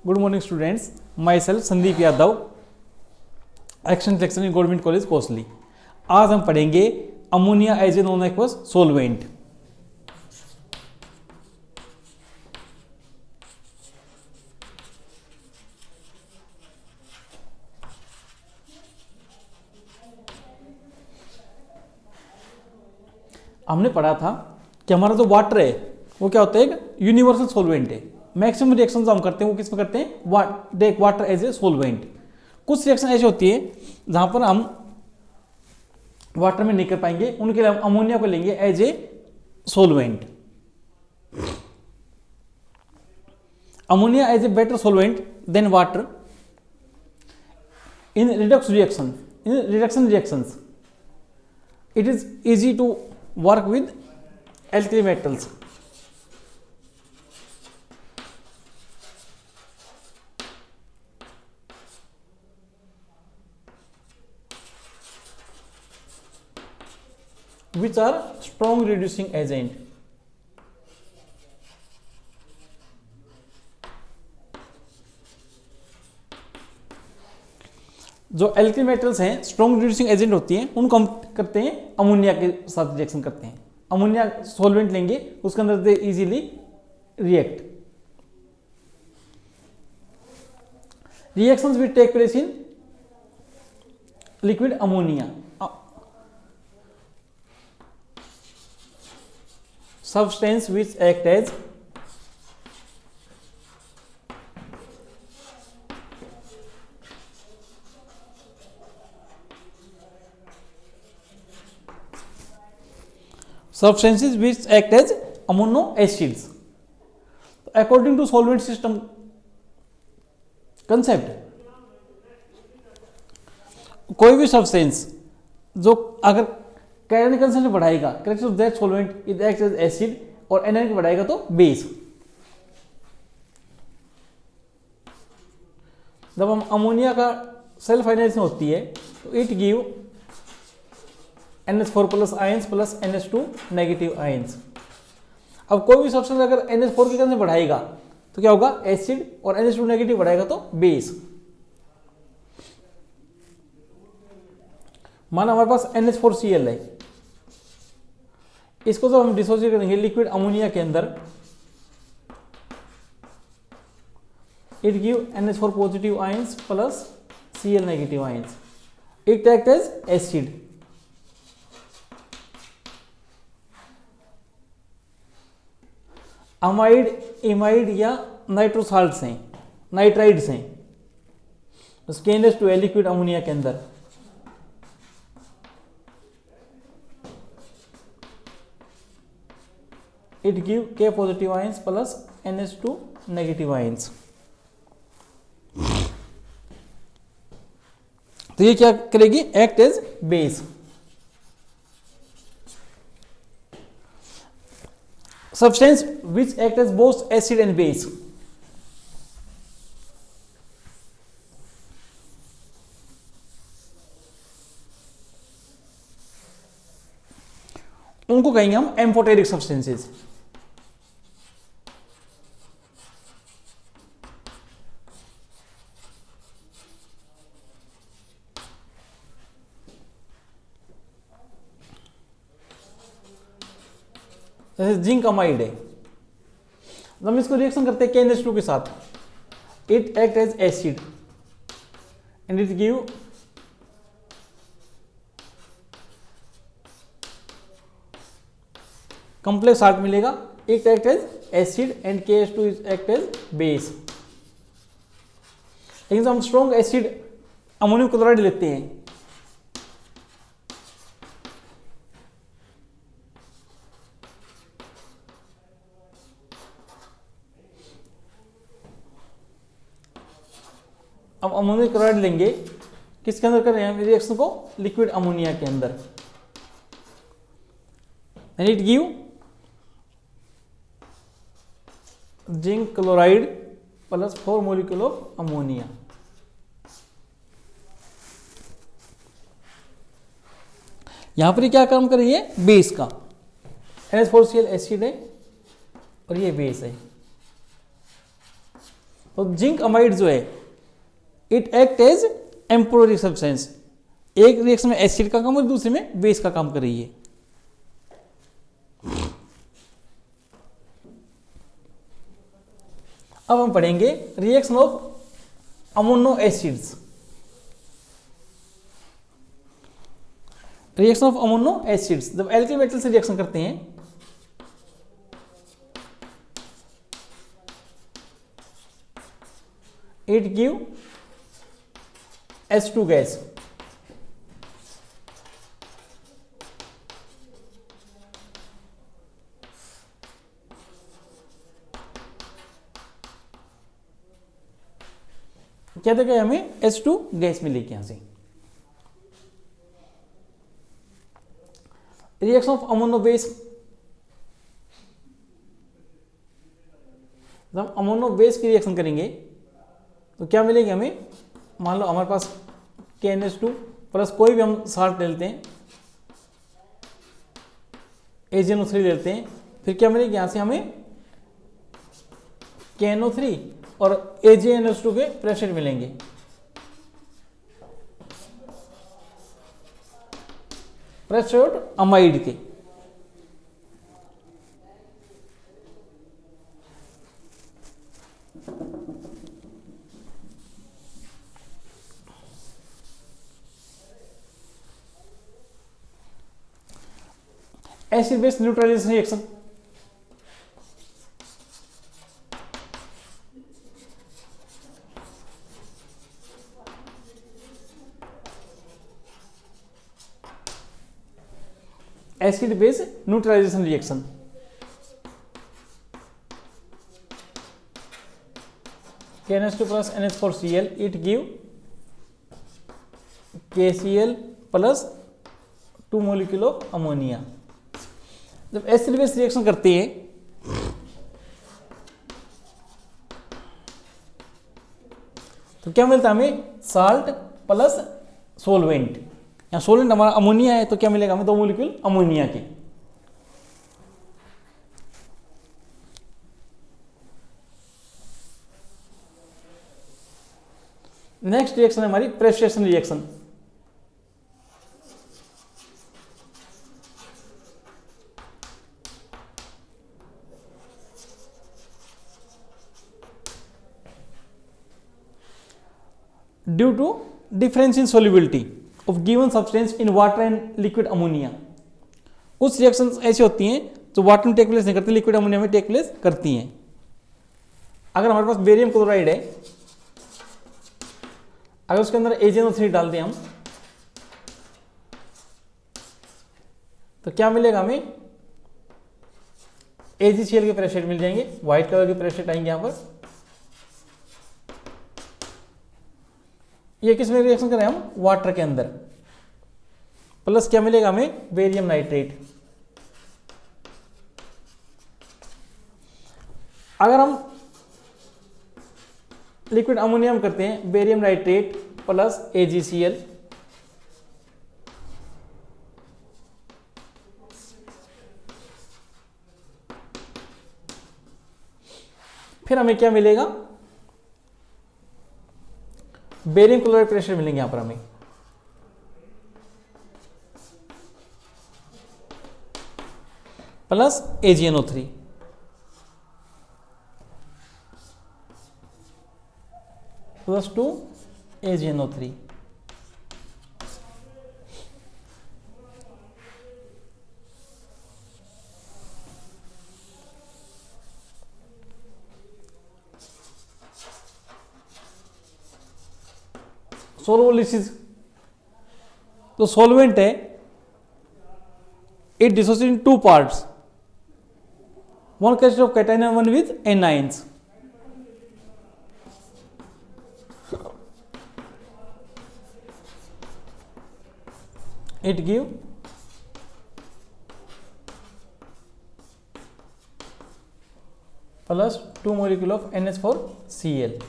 Good morning students, myself Sandeep Yadav, action section in government college Kosli. आज हम पढ़ेंगे ammonia as a non aqueous solvent. हमने पढ़ा था कि हमारा जो वाटर है वो क्या होता है, एक यूनिवर्सल सोलवेंट है। मैक्सिमम रिएक्शन जो हम करते हैं वो किस में करते हैं, वाटर एज ए सोलवेंट। कुछ रिएक्शन ऐसी होती है जहां पर हम वाटर में नहीं कर पाएंगे, उनके लिए हम अमोनिया को लेंगे as a solvent. Ammonia as a better solvent than water in redox reaction. In reduction reactions it is easy to work with alkali metals. Which are strong reducing agent. जो एल्कली मेटल्स हैं, strong reducing agent होती हैं, उनको हम करते हैं ammonia के साथ रिएक्शन करते हैं। अमोनिया सॉल्वेंट लेंगे, उसके अंदर they easily react. Reactions will take place in liquid ammonia. Substance which act as substances which act as amino acids. According to solvent system concept, कोई भी सब्सटेंस जो अगर कैटायनिक कंसेंट्रेशन बढ़ाएगा, character of that solvent it acts as acid, और anionic बढ़ाएगा तो base. जब हम अमोनिया का सेल्फ आयनाइजेशन होती है तो it give NH4 plus ions plus NH2 negative ions. अब कोई भी सब्सटेंस अगर NH4 की कंसेंट्रेशन बढ़ाएगा तो क्या होगा, एसिड, और NH2 नेगेटिव बढ़ाएगा तो बेस। माना हमारे पास NH4Cl है, इसको जब हम डिसोसिएट करेंगे लिक्विड अमोनिया के अंदर, it give NH4 positive ions plus Cl negative ions. It act as acid. Amide, imide या नाइट्रोसाल्ट्स हैं, नाइट्राइड्स हैं, उसके NH2 है लिक्विड अमोनिया के अंदर। It give K positive ions plus NH2 negative ions. तो ये क्या करेगी, act as base. Substance which act as both acid and base. उनको कहेंगे हम एम्फोटेरिक सब्सटेंसेस। जैसे जिंक अमाइड है, जब हम इसको रिएक्शन करते हैं KNH2 के साथ, it act as acid and it give complex salt मिलेगा। It act as acid and KH2 is act as base. लेकिन जब हम स्ट्रॉन्ग एसिड अमोनियम क्लोराइड लेते हैं, अब अमोनियम क्लोराइड लेंगे, किसके अंदर कर रहे हैं रिएक्शन को, लिक्विड अमोनिया के अंदर, and it give zinc chloride plus 4 molecule of ammonia. यहां पर क्या काम कर रही है, बेस का। NH4Cl एसिड है और ये बेस है। और जिंक अमाइड जो है इट एक्ट एज एम्पोरिक सब्सटेंस, एक रिएक्शन में एसिड का काम और दूसरे में बेस का काम कर रही है। अब हम पढ़ेंगे reaction of ammono acids. Reaction of ammono acids, जब एल्किल मेटल से रिएक्शन करते हैं इट गिव H2 गैस। क्या देगा हमें H2 गैस मिलेगी यहां से। रिएक्शन ऑफ अमोनो बेस, जब अमोनो बेस की रिएक्शन करेंगे तो क्या मिलेगी हमें, मान लो हमारे पास KNH2 प्लस कोई भी हम साल्ट लेते हैं, AgNO3 लेते हैं, फिर क्या मिलेगी यहां से हमें KNO3 और AgNH2 के प्रेशर मिलेंगे। प्रेशर अमाइड के। Acid base neutralisation reaction, acid base neutralisation reaction, KNH2 plus NH4Cl it give KCl plus 2 molecule of ammonia। जब एसिड बेस रिएक्शन करते हैं तो क्या मिलता है हमें, साल्ट प्लस सोलवेंट। यहाँ सोलवेंट हमारा अमोनिया है तो क्या मिलेगा हमें, 2 मोलिक्यूल अमोनिया के। नेक्स्ट रिएक्शन है हमारी precipitation reaction. Due to difference in solubility of given substance in water and liquid ammonia. कुछ रिएक्शंस ऐसी होती हैं जो वाटर में टेक प्लेस नहीं करती, लिक्विड अमोनिया में टेक प्लेस करती हैं। अगर हमारे पास बेरियम क्लोराइड है, अगर उसके अंदर AgNO3 डाल दें हम तो क्या मिलेगा हमें, AgCl के प्रेशर मिल जाएंगे, व्हाइट कलर के प्रेशर आएंगे यहां पर। ये किस में रिएक्शन करें हम, वाटर के अंदर, प्लस क्या मिलेगा हमें, बेरियम नाइट्रेट। अगर हम लिक्विड अमोनियम करते हैं, बेरियम नाइट्रेट प्लस AgCl, फिर हमें क्या मिलेगा, बेरियम क्लोराइड प्रेशर मिलेंगे यहां पर हमें। Plus AgNO3 plus 2 AgNO3। सोलोलिसिस, तो सॉल्वेंट है, it dissociate in 2 parts, one consist of cation and one with anions. It give plus 2 molecule of NH4Cl।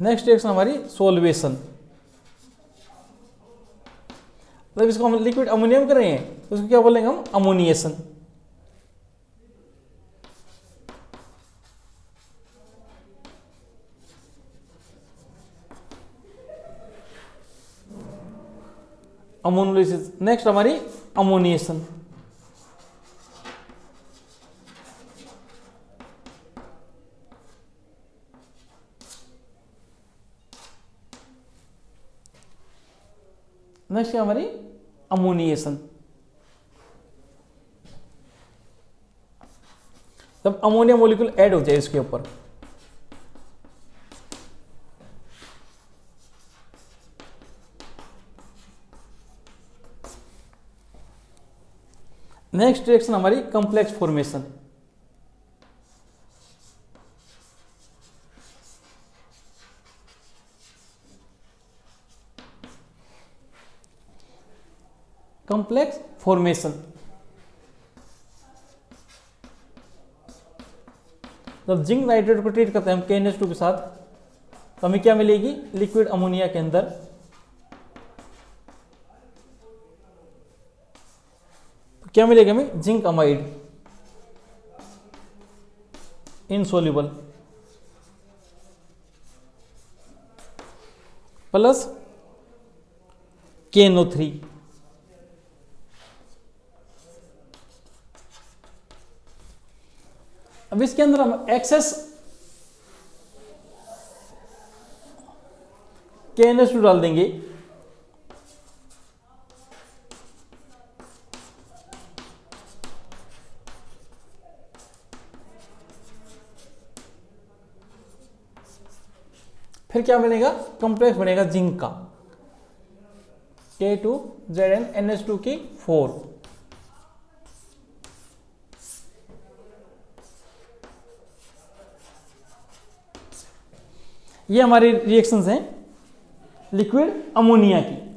Next reaction हमारी सोल्वेशन। जब इसको हम लिक्विड अमोनियम कर रहे हैं तो उसको क्या बोलेंगे हम, अमोनिएशन। अमोनोलिसिस। नेक्स्ट हमारी अमोनिएशन। नेक्स्ट है हमारी अमोनिएशन। जब अमोनिया मॉलिक्यूल ऐड हो जाए इसके ऊपर, नेक्स्ट रिएक्शन हमारी कॉम्प्लेक्स फॉर्मेशन। कॉम्प्लेक्स फॉर्मेशन, जब जिंक नाइट्रेट को ट्रीट करते हैं हम KNH2 के साथ, तो हमें क्या मिलेगी? लिक्विड अमोनिया के अंदर क्या मिलेगा हमें? Zinc amide insoluble plus KNO3। अब इसके अंदर हम एक्सेस KNH2 डाल देंगे, फिर क्या बनेगा? कॉम्प्लेक्स बनेगा जिंक का, K2ZnNH2 ये हमारी रिएक्शंस हैं लिक्विड अमोनिया की।